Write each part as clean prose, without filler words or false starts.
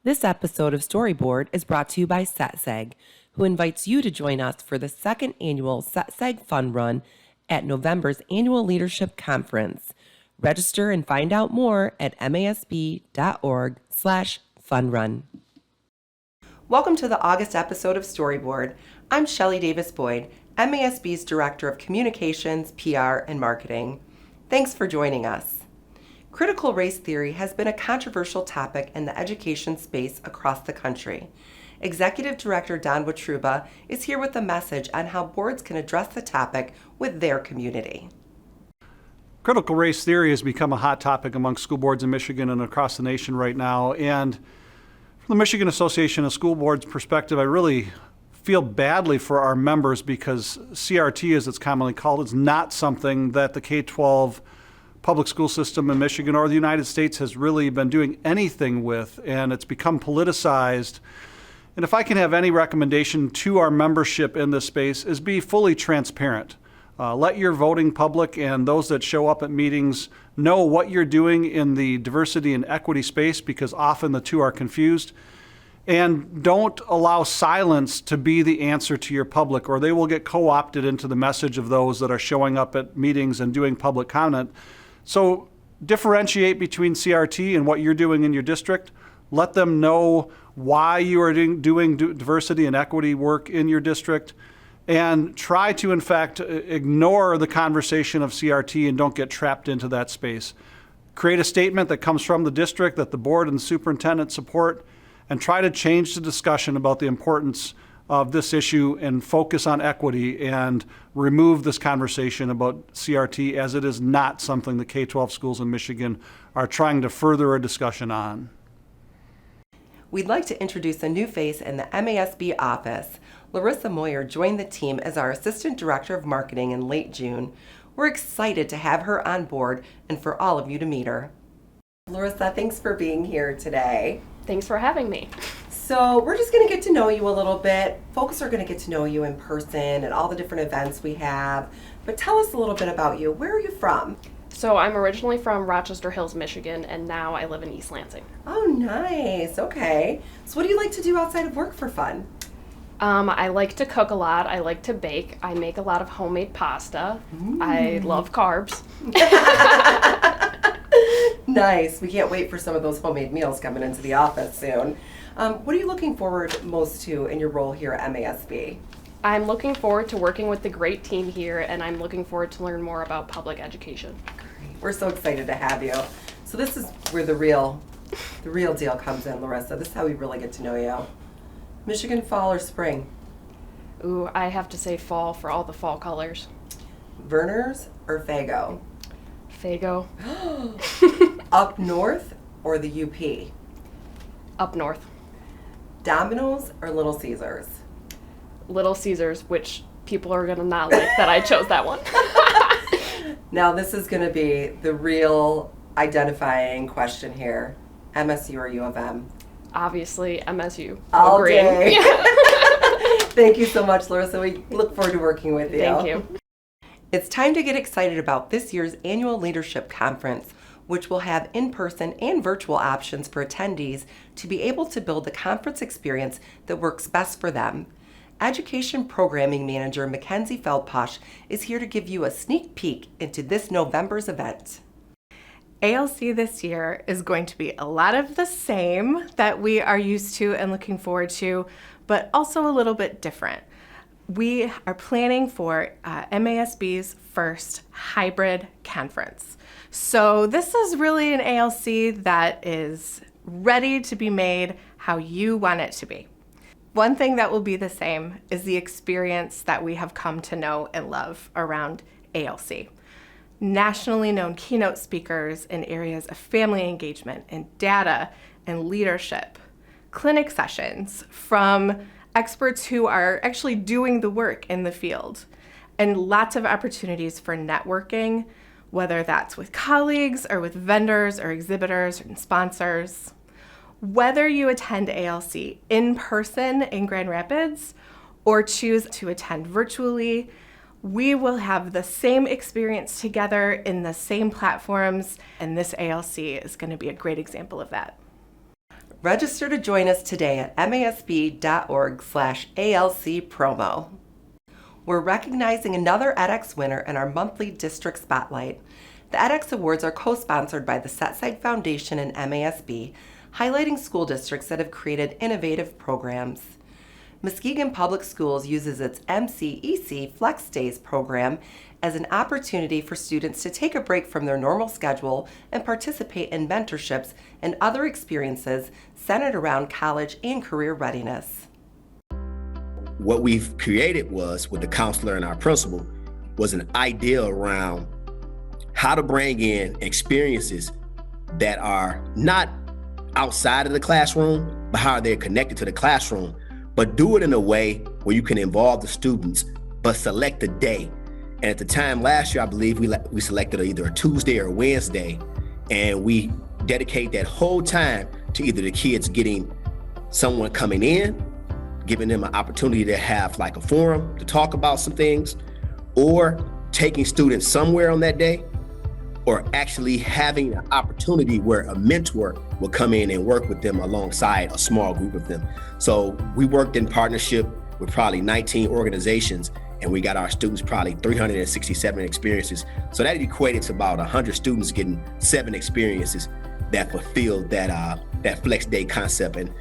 This episode of StoryBoard is brought to you by SetSeg, who invites you to join us for the second annual SetSeg Fun Run at November's annual leadership conference. Register and find out more at masb.org/funrun. Welcome to the August episode of StoryBoard. I'm Shelley Davis Boyd, MASB's Director of Communications, PR, and Marketing. Thanks for joining us. Critical race theory has been a controversial topic in the education space across the country. Executive Director Don Watruba is here with a message on how boards can address the topic with their community. Critical race theory has become a hot topic among school boards in Michigan and across the nation right now. And from the Michigan Association of School Boards perspective, I really feel badly for our members because CRT, as it's commonly called, is not something that the K-12 public school system in Michigan or the United States has really been doing anything with, and it's become politicized. And if I can have any recommendation to our membership in this space is be fully transparent. Let your voting public and those that show up at meetings know what you're doing in the diversity and equity space, because often the two are confused. And don't allow silence to be the answer to your public, or they will get co-opted into the message of those that are showing up at meetings and doing public comment. So differentiate between CRT and what you're doing in your district. Let them know why you are doing diversity and equity work in your district, and try to, in fact, ignore the conversation of CRT and don't get trapped into that space. Create a statement that comes from the district that the board and the superintendent support, and try to change the discussion about the importance of this issue and focus on equity and remove this conversation about CRT, as it is not something the K-12 schools in Michigan are trying to further a discussion on. We'd like to introduce a new face in the MASB office. Larissa Moyer joined the team as our Assistant Director of Marketing in late June. We're excited to have her on board and for all of you to meet her. Larissa, thanks for being here today. Thanks for having me. So we're just going to get to know you a little bit. Folks are going to get to know you in person and all the different events we have. But tell us a little bit about you. Where are you from? So I'm originally from Rochester Hills, Michigan, and now I live in East Lansing. Oh, nice. Okay. So what do you like to do outside of work for fun? I like to cook a lot. I like to bake. I make a lot of homemade pasta. I love carbs. Nice. We can't wait for some of those homemade meals coming into the office soon. What are you looking forward most to in your role here at MASB? I'm looking forward to working with the great team here, and I'm looking forward to learn more about public education. Great. We're so excited to have you. So this is where the real deal comes in, Larissa. This is how we really get to know you. Michigan fall or spring? Ooh, I have to say fall for all the fall colors. Verner's or Fago? Fago. Up north or the UP? Up north. Domino's or Little Caesars? Little Caesars, which people are going to not like that I chose that one. Now this is going to be the real identifying question here. MSU or U of M? Obviously, MSU. All Green. day. Thank you so much, Larissa. We look forward to working with you. Thank you. It's time to get excited about this year's annual leadership conference, which will have in-person and virtual options for attendees to be able to build the conference experience that works best for them. Education Programming Manager Mackenzie Feldposh is here to give you a sneak peek into this November's event. ALC this year is going to be a lot of the same that we are used to and looking forward to, but also a little bit different. We are planning for MASB's first hybrid conference. So this is really an ALC that is ready to be made how you want it to be. One thing that will be the same is the experience that we have come to know and love around ALC. Nationally known keynote speakers in areas of family engagement and data and leadership, clinic sessions from experts who are actually doing the work in the field, and lots of opportunities for networking, whether that's with colleagues or with vendors or exhibitors and sponsors. Whether you attend ALC in person in Grand Rapids or choose to attend virtually, we will have the same experience together in the same platforms, and this ALC is going to be a great example of that. Register to join us today at masb.org/ALC promo. We're recognizing another edX winner in our monthly district spotlight. The edX Awards are co-sponsored by the SETSEG Foundation and MASB, highlighting school districts that have created innovative programs. Muskegon Public Schools uses its MCEC Flex Days program as an opportunity for students to take a break from their normal schedule and participate in mentorships and other experiences centered around college and career readiness. What we've created was, with the counselor and our principal, was an idea around how to bring in experiences that are not outside of the classroom, but how they're connected to the classroom, but do it in a way where you can involve the students, but select a day. And at the time last year, I believe we selected either a Tuesday or a Wednesday, and we dedicate that whole time to either the kids getting someone coming in, giving them an opportunity to have like a forum to talk about some things, or taking students somewhere on that day, or actually having an opportunity where a mentor will come in and work with them alongside a small group of them. So we worked in partnership with probably 19 organizations, and we got our students probably 367 experiences. So that equated to about 100 students getting 7 experiences that fulfilled that flex day concept. And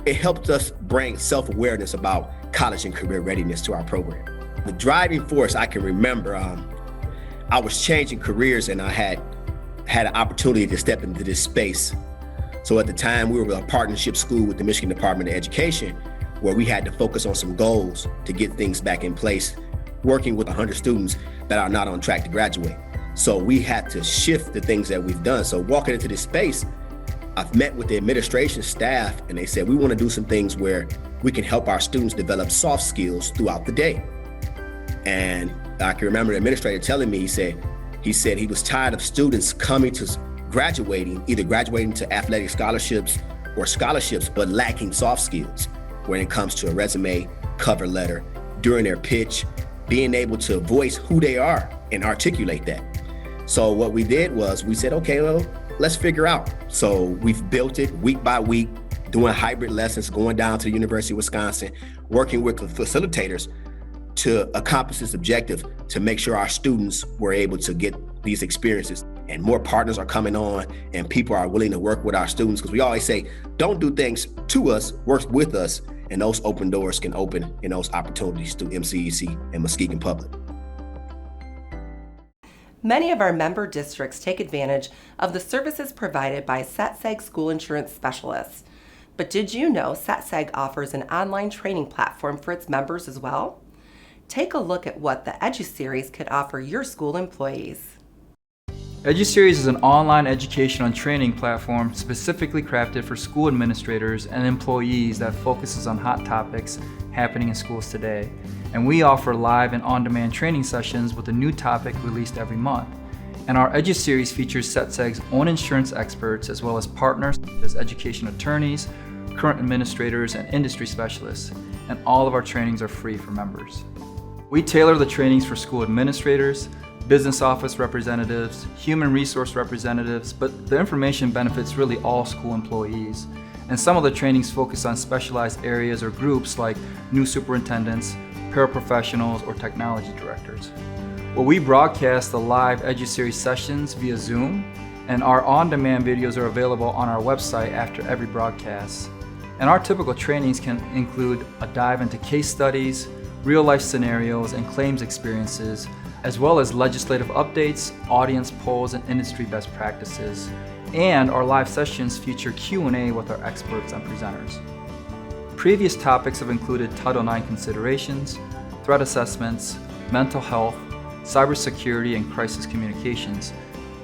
it helped us bring self-awareness about college and career readiness to our program. The driving force I can remember, I was changing careers and I had an opportunity to step into this space. So at the time, we were a partnership school with the Michigan Department of Education, where we had to focus on some goals to get things back in place, working with 100 students that are not on track to graduate. So we had to shift the things that we've done. So walking into this space, I've met with the administration staff, and they said, we want to do some things where we can help our students develop soft skills throughout the day. And I can remember the administrator telling me, he said he was tired of students coming to either graduating to athletic scholarships or scholarships, but lacking soft skills when it comes to a resume, cover letter, during their pitch, being able to voice who they are and articulate that. So what we did was we said, okay, well, let's figure out. So we've built it week by week, doing hybrid lessons, going down to the University of Wisconsin, working with facilitators to accomplish this objective, to make sure our students were able to get these experiences. And more partners are coming on, and people are willing to work with our students, because we always say, don't do things to us, work with us, and those open doors can open in those opportunities through MCEC and Muskegon Public. Many of our member districts take advantage of the services provided by SETSEG school insurance specialists. But did you know SETSEG offers an online training platform for its members as well? Take a look at what the EduSeries could offer your school employees. EduSeries is an online education and training platform specifically crafted for school administrators and employees that focuses on hot topics happening in schools today. And we offer live and on-demand training sessions with a new topic released every month. And our EduSeries features SETSEG's own insurance experts, as well as partners such as education attorneys, current administrators, and industry specialists. And all of our trainings are free for members. We tailor the trainings for school administrators, business office representatives, human resource representatives, but the information benefits really all school employees. And some of the trainings focus on specialized areas or groups like new superintendents, paraprofessionals, or technology directors. Well, we broadcast the live EduSeries sessions via Zoom, and our on-demand videos are available on our website after every broadcast. And our typical trainings can include a dive into case studies, real-life scenarios, and claims experiences, as well as legislative updates, audience polls, and industry best practices. And our live sessions feature Q&A with our experts and presenters. Previous topics have included Title IX considerations, threat assessments, mental health, cybersecurity, and crisis communications.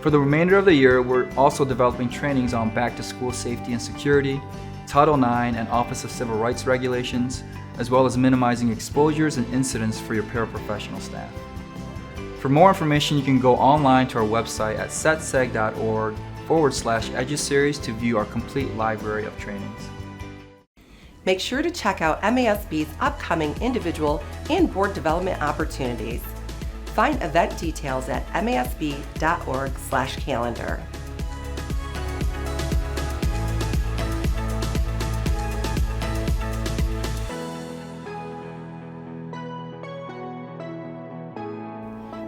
For the remainder of the year, we're also developing trainings on back-to-school safety and security, Title IX and Office of Civil Rights regulations, as well as minimizing exposures and incidents for your paraprofessional staff. For more information, you can go online to our website at setseg.org/EduSeries to view our complete library of trainings. Make sure to check out MASB's upcoming individual and board development opportunities. Find event details at masb.org/calendar.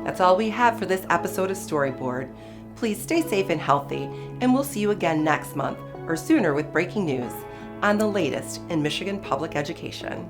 That's all we have for this episode of StoryBoard. Please stay safe and healthy, and we'll see you again next month or sooner with breaking news on the latest in Michigan public education.